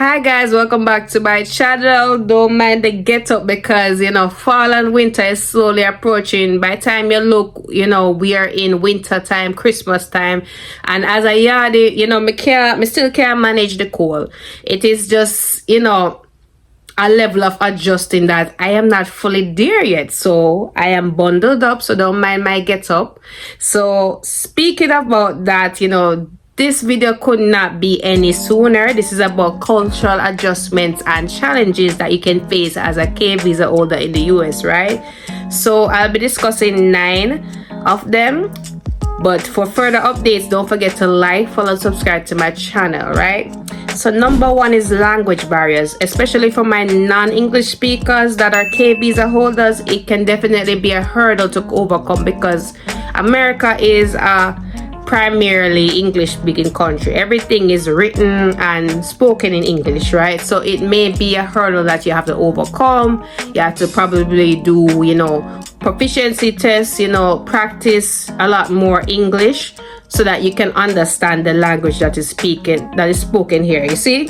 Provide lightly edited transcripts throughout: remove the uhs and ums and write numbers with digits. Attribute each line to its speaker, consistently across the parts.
Speaker 1: Hi guys, welcome back to my channel. Don't mind the get up because fall and winter is slowly approaching. By the time you look, we are in winter time, Christmas time, and as a yardie, me still can't manage the cold. It is just a level of adjusting that I am not fully there yet. So I am bundled up, so don't mind my get up. So speaking about that, this video could not be any sooner. This is about cultural adjustments and challenges that you can face as a K visa holder in the US, right? So I'll be discussing 9 of them. But for further updates, don't forget to like, follow, subscribe to my channel, right? So number 1 is language barriers, especially for my non-English speakers that are K visa holders. It can definitely be a hurdle to overcome because America is a primarily English speaking country. Everything is written and spoken in English, right? So it may be a hurdle that you have to overcome. You have to probably do proficiency tests, practice a lot more English so that you can understand the language that is spoken here. You see,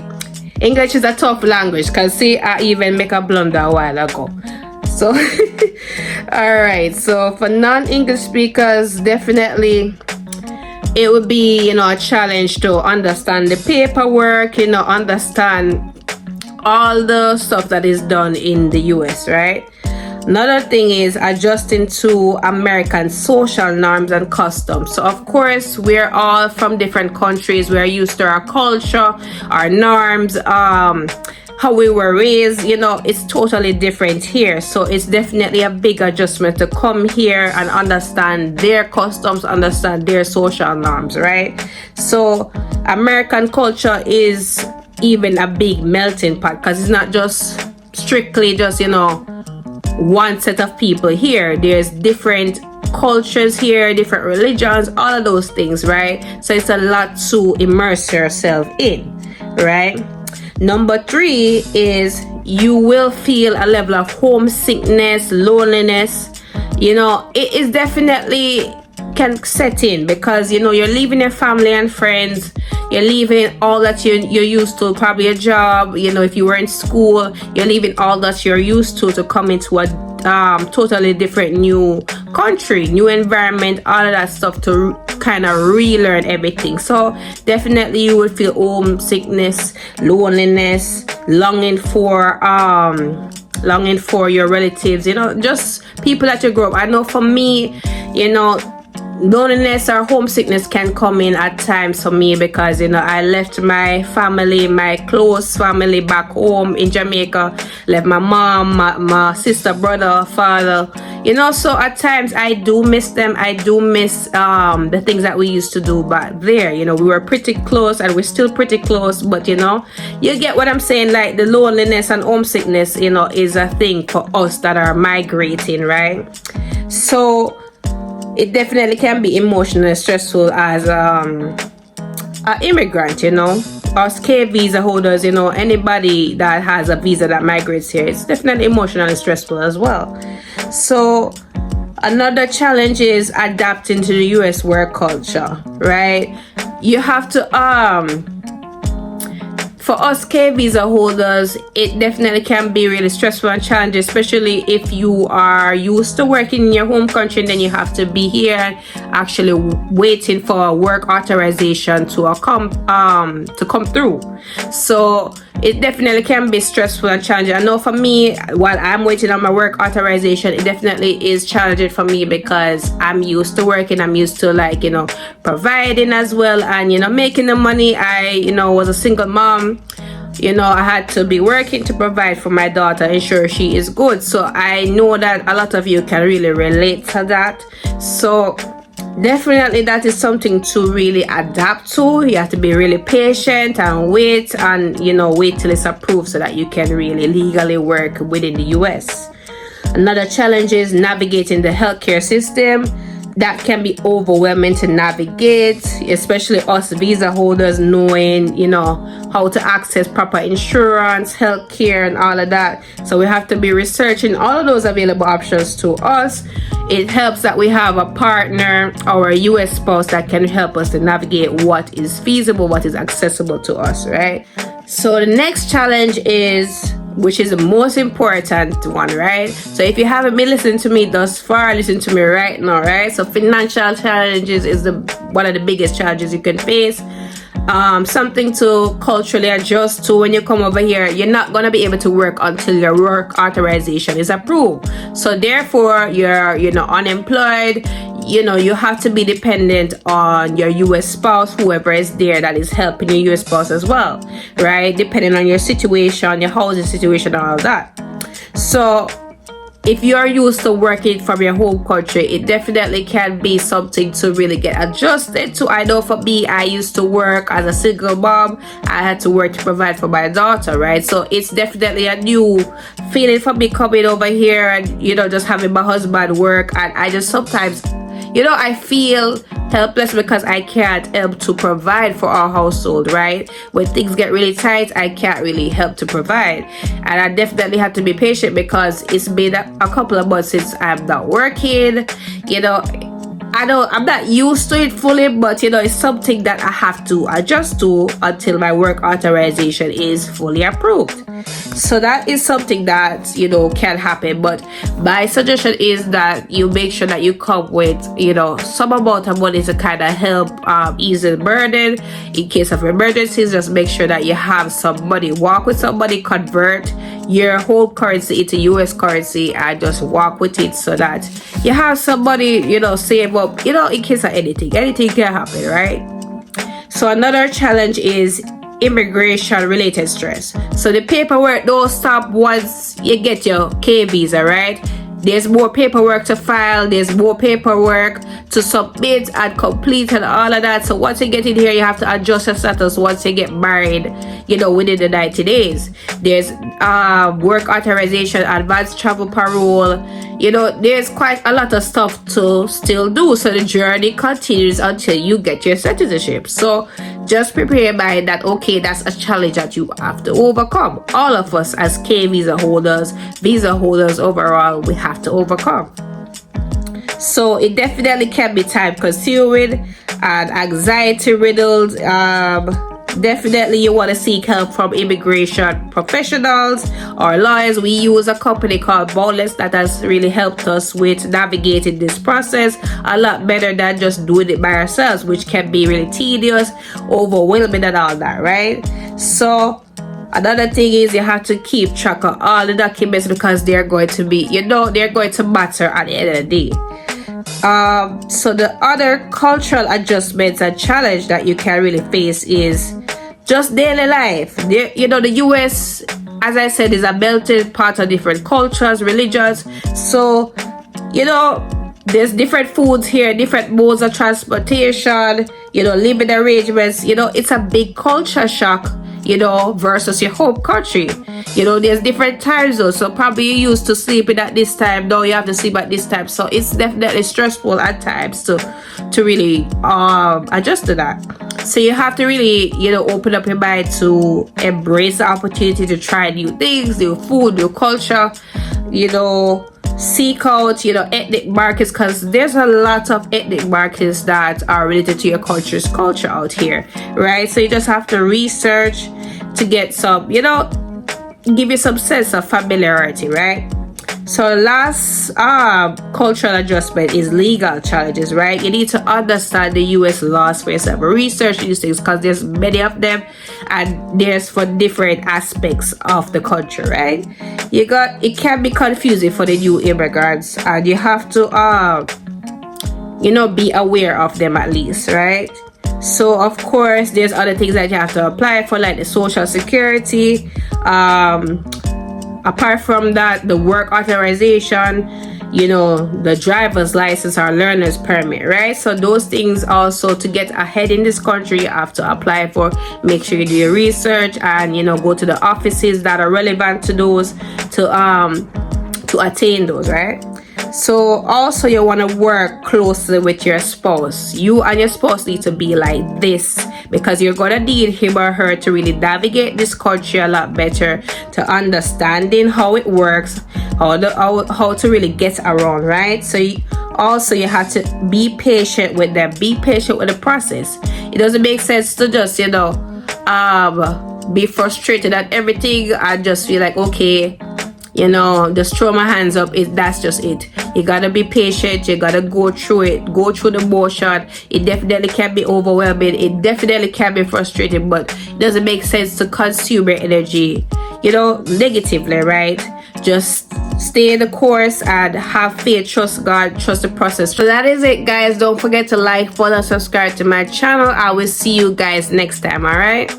Speaker 1: English is a tough language because see, I even make a blunder a while ago. So all right, so for non-English speakers, definitely it would be a challenge to understand the paperwork, understand all the stuff that is done in the US, right? Another thing is adjusting to American social norms and customs. So of course, we're all from different countries. We're used to our culture, our norms, how we were raised, it's totally different here. So it's definitely a big adjustment to come here and understand their customs, understand their social norms, right? So American culture is even a big melting pot because it's not just strictly just one set of people here. There's different cultures here, different religions, all of those things, right? So it's a lot to immerse yourself in, right? Number 3 is you will feel a level of homesickness, loneliness. It is definitely can set in because you're leaving your family and friends. You're leaving all that you're used to, probably a job. If you were in school, you're leaving all that you're used to come into a totally different new country, new environment, all of that stuff to kind of relearn everything. So definitely you will feel homesickness, loneliness, longing for your relatives, just people that you grew up. I know for me, loneliness or homesickness can come in at times for me because I left my family, my close family back home in Jamaica, left my mom, my sister, brother, father, so at times I do miss them. I do miss the things that we used to do back there. We were pretty close and we're still pretty close, but you get what I'm saying. Like the loneliness and homesickness is a thing for us that are migrating, right? So it definitely can be emotionally stressful as an immigrant, us K visa holders, anybody that has a visa that migrates here, it's definitely emotionally stressful as well. So another challenge is adapting to the US work culture, right? You have to for us K visa holders, it definitely can be really stressful and challenging, especially if you are used to working in your home country and then you have to be here actually waiting for a work authorization to come through. So it definitely can be stressful and challenging. I know for me, while I'm waiting on my work authorization, it definitely is challenging for me because I'm used to working. I'm used to providing as well and making the money. I was a single mom. I had to be working to provide for my daughter, ensure she is good. So I know that a lot of you can really relate to that. So definitely that is something to really adapt to. You have to be really patient and wait and wait till it's approved so that you can really legally work within the US. Another challenge is navigating the healthcare system. That can be overwhelming to navigate, especially us visa holders, knowing how to access proper insurance, healthcare, and all of that. So we have to be researching all of those available options to us. It helps that we have a partner or a US spouse that can help us to navigate what is feasible, what is accessible to us, right? So the next challenge is, which is the most important one, right? So if you haven't been listening to me thus far, listen to me right now, right? So financial challenges is one of the biggest challenges you can face. Something to culturally adjust to. When you come over here, you're not going to be able to work until your work authorization is approved. So therefore, you're unemployed. You have to be dependent on your US spouse, whoever is there that is helping your US spouse as well, right? Depending on your situation, your housing situation, all that. So if you are used to working from your home country, it definitely can be something to really get adjusted to. I know for me, I used to work as a single mom. I had to work to provide for my daughter, right? So it's definitely a new feeling for me coming over here and, just having my husband work. And I just sometimes, I feel helpless because I can't help to provide for our household, right? When things get really tight, I can't really help to provide. And I definitely have to be patient because it's been a couple of months since I'm not working. I'm not used to it fully, but it's something that I have to adjust to until my work authorization is fully approved. So that is something that can happen. But my suggestion is that you make sure that you come with some amount of money to kind of help ease the burden in case of emergencies. Just make sure that you have some money. Walk with somebody, convert your home currency into US currency, and just walk with it so that you have somebody save up in case of anything can happen, right? So another challenge is immigration related stress. So the paperwork don't stop once you get your K visa, right? There's more paperwork to file, there's more paperwork to submit and complete and all of that. So once you get in here, you have to adjust your status once you get married, within the 90 days. There's work authorization, advanced travel parole. There's quite a lot of stuff to still do. So the journey continues until you get your citizenship. So just prepare your mind that, okay, that's a challenge that you have to overcome. All of us as K visa holders overall, we have to overcome. So it definitely can be time consuming and anxiety riddled. Definitely you want to seek help from immigration professionals or lawyers. We use a company called Boundless that has really helped us with navigating this process a lot better than just doing it by ourselves, which can be really tedious, overwhelming and all that, right? So another thing is you have to keep track of all the documents because they're going to be, they're going to matter at the end of the day. So the other cultural adjustments and challenge that you can really face is just daily life. The US, as I said, is a melting pot of different cultures, religions. So, there's different foods here, different modes of transportation, living arrangements. It's a big culture shock, versus your home country. There's different time zones. So probably you used to sleeping at this time, now you have to sleep at this time. So it's definitely stressful at times to really adjust to that. So you have to really, open up your mind to embrace the opportunity to try new things, new food, new culture, seek out, ethnic markets, because there's a lot of ethnic markets that are related to your culture out here, right? So you just have to research to get some, give you some sense of familiarity, right? So last cultural adjustment is legal challenges, right? You need to understand the US laws for yourself. Research these things because there's many of them and there's for different aspects of the country, right? It can be confusing for the new immigrants and you have to be aware of them at least, right? So of course there's other things that you have to apply for, like the social security. Apart from that, the work authorization, the driver's license or learner's permit, right? So those things also, to get ahead in this country, you have to apply for. Make sure you do your research and go to the offices that are relevant to those to attain those, right? So also you want to work closely with your spouse. You and your spouse need to be like this because you're going to need him or her to really navigate this country a lot better, to understanding how it works, how to really get around, right? So you have to be patient with them, be patient with the process. It doesn't make sense to just be frustrated at everything. I just feel like, okay, you know, just throw my hands up. That's just it. You gotta be patient. You gotta go through it. Go through the motion. It definitely can be overwhelming. It definitely can be frustrating, but it doesn't make sense to consume your energy, you know, negatively, right? Just stay in the course and have faith, trust God, trust the process. So that is it, guys. Don't forget to like, follow, subscribe to my channel. I will see you guys next time. All right.